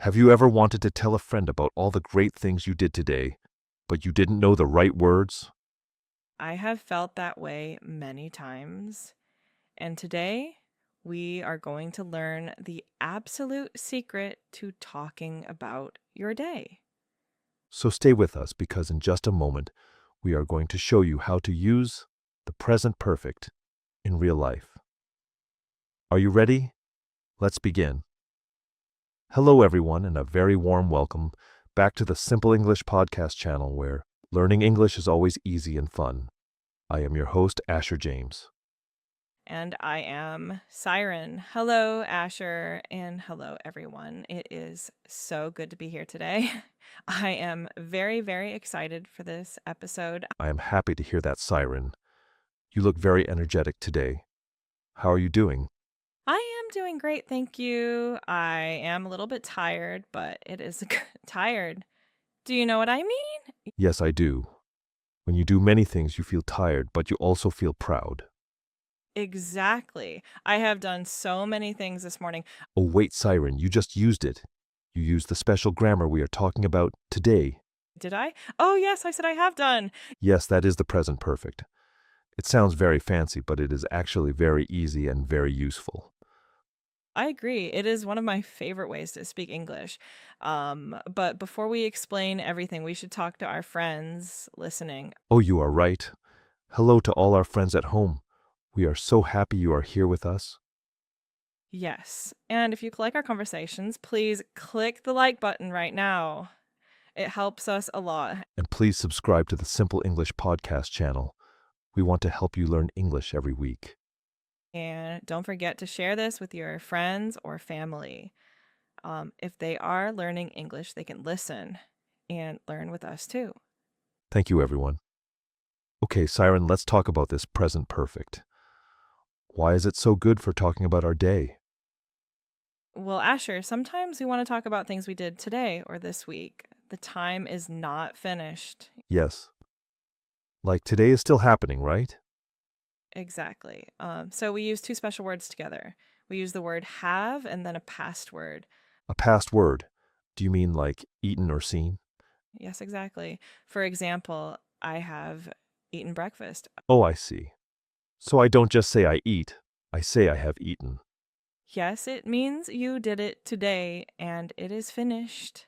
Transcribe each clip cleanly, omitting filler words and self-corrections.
Have you ever wanted to tell a friend about all the great things you did today, but you didn't know the right words? I have felt that way many times. And today, we are going to learn the absolute secret to talking about your day. So stay with us because in just a moment, we are going to show you how to use the present perfect in real life. Are you ready? Let's begin. Hello, everyone, and a very warm welcome back to the Simple English podcast channel where learning English is always easy and fun. I am your host, Asher James. And I am Siren. Hello, Asher, and hello, everyone. It is so good to be here today. I am very, very excited for this episode. I am happy to hear that, Siren. You look very energetic today. How are you doing? I am doing great, thank you. I am a little bit tired, but it is tired. Do you know what I mean? Yes, I do. When you do many things, you feel tired, but you also feel proud. Exactly. I have done so many things this morning. Oh, wait, Siren, you just used it. You used the special grammar we are talking about today. Did I? Oh, yes, I said I have done. Yes, that is the present perfect. It sounds very fancy, but it is actually very easy and very useful. I agree. It is one of my favorite ways to speak English. But before we explain everything, we should talk to our friends listening. Oh, you are right. Hello to all our friends at home. We are so happy you are here with us. Yes. And if you like our conversations, please click the like button right now. It helps us a lot. And please subscribe to the Simple English podcast channel. We want to help you learn English every week. And don't forget to share this with your friends or family. If they are learning English, they can listen and learn with us too. Thank you, everyone. Okay, Siren, let's talk about this present perfect. Why is it so good for talking about our day? Well, Asher, sometimes we want to talk about things we did today or this week. The time is not finished. Yes. Like today is still happening, right? Exactly. So we use two special words together. We use the word have and then a past word. A past word. Do you mean like eaten or seen? Yes, exactly. For example, I have eaten breakfast. Oh, I see. So I don't just say I eat, I say I have eaten. Yes, it means you did it today and it is finished.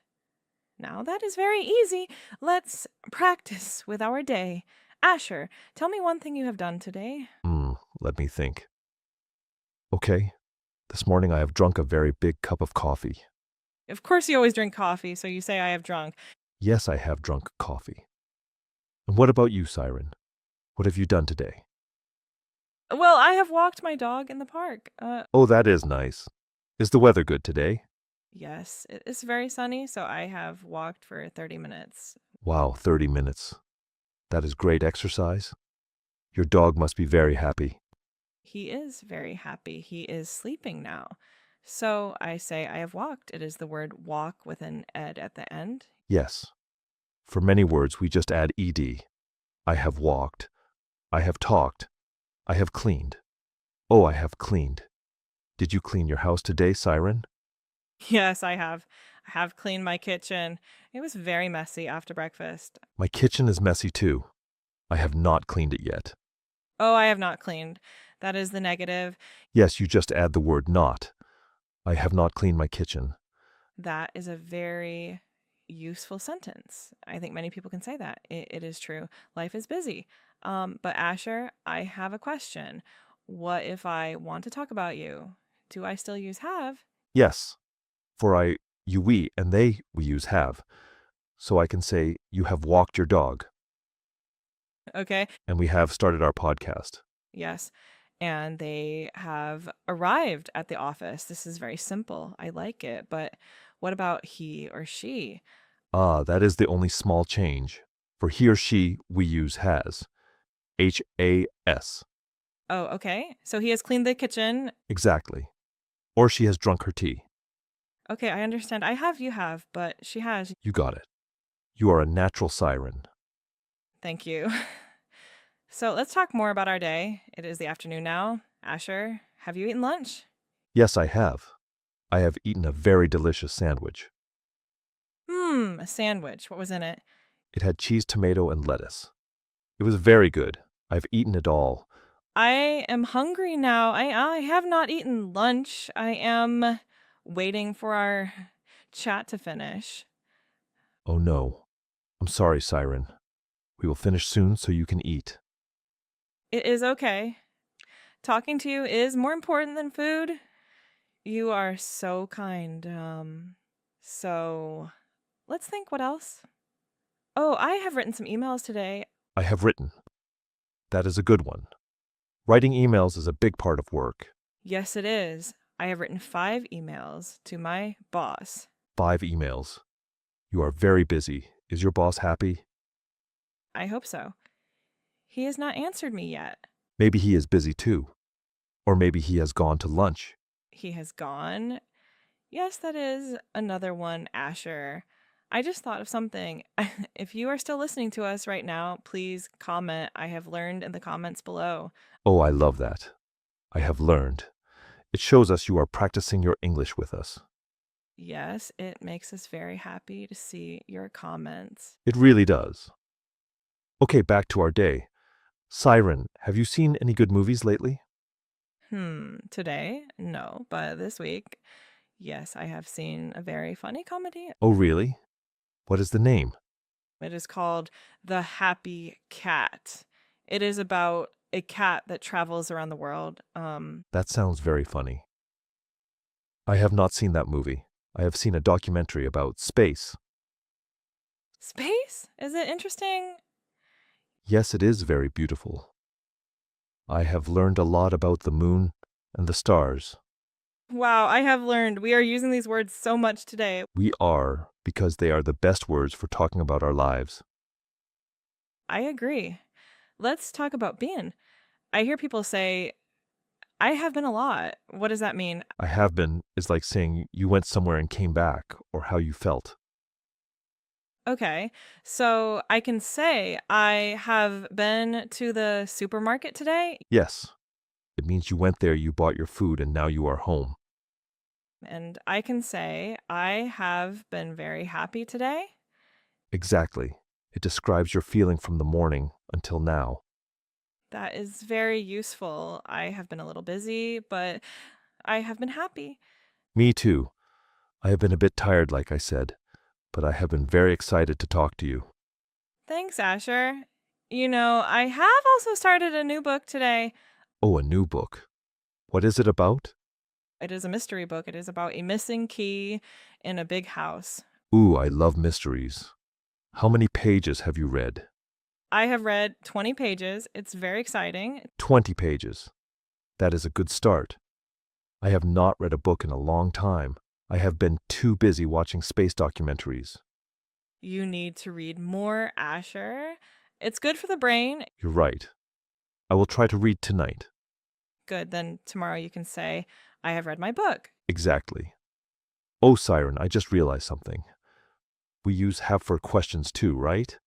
Now that is very easy. Let's practice with our day. Asher, tell me one thing you have done today. Let me think. Okay, this morning I have drunk a very big cup of coffee. Of course, you always drink coffee, so you say I have drunk. Yes, I have drunk coffee. And what about you, Siren? What have you done today? Well, I have walked my dog in the park. Oh, that is nice. Is the weather good today? Yes, it is very sunny, so I have walked for 30 minutes. Wow, 30 minutes. That is great exercise. Your dog must be very happy. He is very happy. He is sleeping now. So I say I have walked. It is the word walk with an ed at the end. Yes. For many words, we just add ed. I have walked. I have talked. I have cleaned. Oh, I have cleaned. Did you clean your house today, Siren? Yes, I have. I have cleaned my kitchen. It was very messy after breakfast. My kitchen is messy too. I have not cleaned it yet. Oh, I have not cleaned. That is the negative. Yes, you just add the word not. I have not cleaned my kitchen. That is a very useful sentence. I think many people can say that. It is true. Life is busy. But Asher, I have a question. What if I want to talk about you? Do I still use have? Yes, for I, you, we, and they, we use have. So I can say, you have walked your dog, Okay. and we have started our podcast. Yes. And they have arrived at the office. This is very simple. I like it. But what about he or she? Ah, that is the only small change. For he or she, we use has. Has. Oh, okay. So he has cleaned the kitchen. Exactly. Or she has drunk her tea. Okay, I understand. I have, you have, but she has. You got it. You are a natural siren. Thank you. So let's talk more about our day. It is the afternoon now. Asher, have you eaten lunch? Yes, I have. I have eaten a very delicious sandwich. a sandwich. What was in it? It had cheese, tomato, and lettuce. It was very good. I've eaten it all. I am hungry now. I have not eaten lunch. I am waiting for our chat to finish. Oh no. I'm sorry, Siren. We will finish soon so you can eat. It is okay. Talking to you is more important than food. You are so kind. So let's think what else. Oh, I have written some emails today. I have written. That is a good one. Writing emails is a big part of work. Yes, it is. I have written 5 emails to my boss. 5 emails. You are very busy. Is your boss happy? I hope so. He has not answered me yet. Maybe he is busy too. Or maybe he has gone to lunch. He has gone. Yes, that is another one, Asher. I just thought of something. If you are still listening to us right now, please comment. I have learned in the comments below. Oh, I love that. I have learned. It shows us you are practicing your English with us. Yes, it makes us very happy to see your comments. It really does. Okay, back to our day. Siren, have you seen any good movies lately? Today? No, but this week, yes, I have seen a very funny comedy. Oh, really? What is the name? It is called The Happy Cat. It is about a cat that travels around the world. That sounds very funny. I have not seen that movie. I have seen a documentary about space. Space? Is it interesting? Yes, it is very beautiful. I have learned a lot about the moon and the stars. Wow, I have learned. We are using these words so much today. We are, because they are the best words for talking about our lives. I agree. Let's talk about being. I hear people say, I have been a lot. What does that mean? I have been is like saying you went somewhere and came back, or how you felt. Okay, so I can say I have been to the supermarket today, Yes, it means you went there, you bought your food, and now you are home. and I can say I have been very happy today. Exactly. It describes your feeling from the morning until now. That is very useful. I have been a little busy, but I have been happy. Me too. I have been a bit tired, like I said, but I have been very excited to talk to you. Thanks, Asher. You know, I have also started a new book today. Oh, a new book. What is it about? It is a mystery book. It is about a missing key in a big house. Ooh, I love mysteries. How many pages have you read? I have read 20 pages. It's very exciting. 20 pages. That is a good start. I have not read a book in a long time. I have been too busy watching space documentaries. You need to read more, Asher. It's good for the brain. You're right. I will try to read tonight. Good, then tomorrow you can say, I have read my book. Exactly. Oh, Siren, I just realized something. We use have for questions too, right?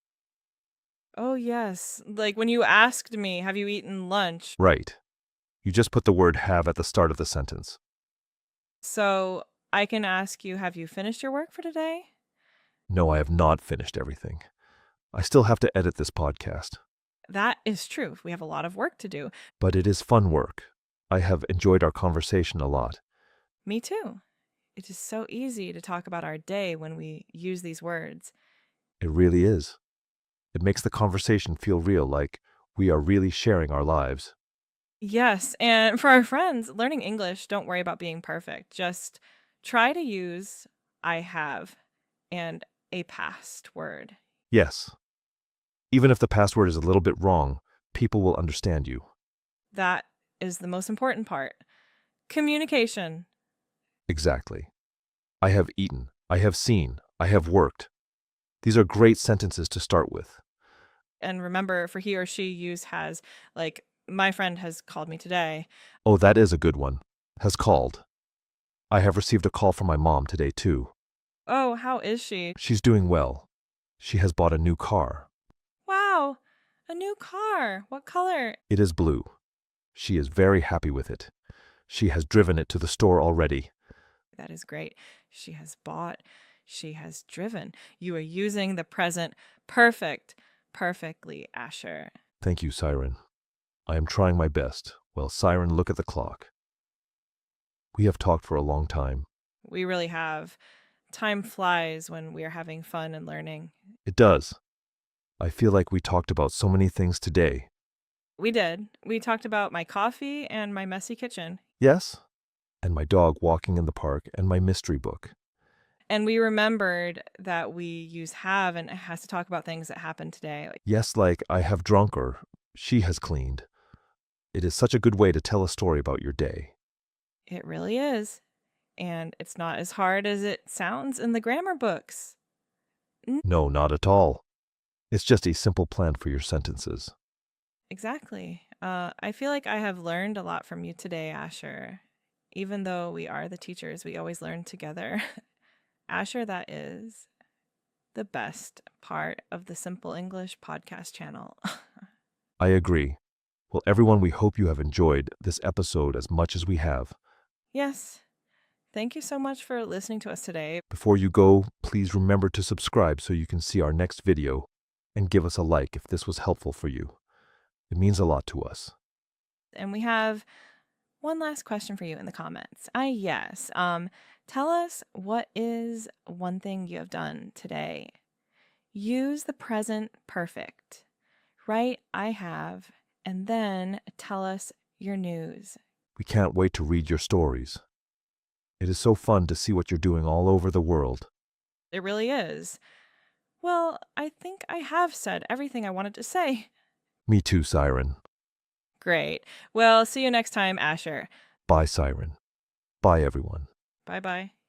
Oh, yes. Like when you asked me, have you eaten lunch? Right. You just put the word have at the start of the sentence. So I can ask you, have you finished your work for today? No, I have not finished everything. I still have to edit this podcast. That is true. We have a lot of work to do. But it is fun work. I have enjoyed our conversation a lot. Me too. It is so easy to talk about our day when we use these words. It really is. It makes the conversation feel real, like we are really sharing our lives. Yes, and for our friends, learning English, don't worry about being perfect. Just try to use I have and a past word. Yes. Even if the password is a little bit wrong, people will understand you. That is the most important part. Communication. Exactly. I have eaten. I have seen. I have worked. These are great sentences to start with. And remember, for he or she, use has, like, my friend has called me today. Oh, that is a good one. Has called. I have received a call from my mom today, too. Oh, how is she? She's doing well. She has bought a new car. Wow, a new car. What color? It is blue. She is very happy with it. She has driven it to the store already. That is great. She has bought. she has driven. You are using the present perfectly, Asher. Thank you, Siren. I am trying my best. Well, Siren, look at the clock. We have talked for a long time. We really have. Time flies when we are having fun and learning. It does. I feel like we talked about so many things today. We did. We talked about my coffee and my messy kitchen. Yes? And my dog walking in the park and my mystery book. And we remembered that we use have and it has to talk about things that happened today. Yes, like I have drunk or she has cleaned. It is such a good way to tell a story about your day. It really is. And it's not as hard as it sounds in the grammar books. No, not at all. It's just a simple plan for your sentences. Exactly. I feel like I have learned a lot from you today, Asher. Even though we are the teachers, we always learn together. Asher, that is the best part of the Simple English podcast channel. I agree. Well, everyone, we hope you have enjoyed this episode as much as we have. Yes. Thank you so much for listening to us today. Before you go, please remember to subscribe so you can see our next video and give us a like if this was helpful for you. It means a lot to us. And we have one last question for you in the comments. Yes. Tell us, what is one thing you have done today? Use the present perfect. Write I have, and then tell us your news. We can't wait to read your stories. It is so fun to see what you're doing all over the world. It really is. Well, I think I have said everything I wanted to say. Me too, Siren. Great. Well, see you next time, Asher. Bye, Siren. Bye, everyone. Bye bye.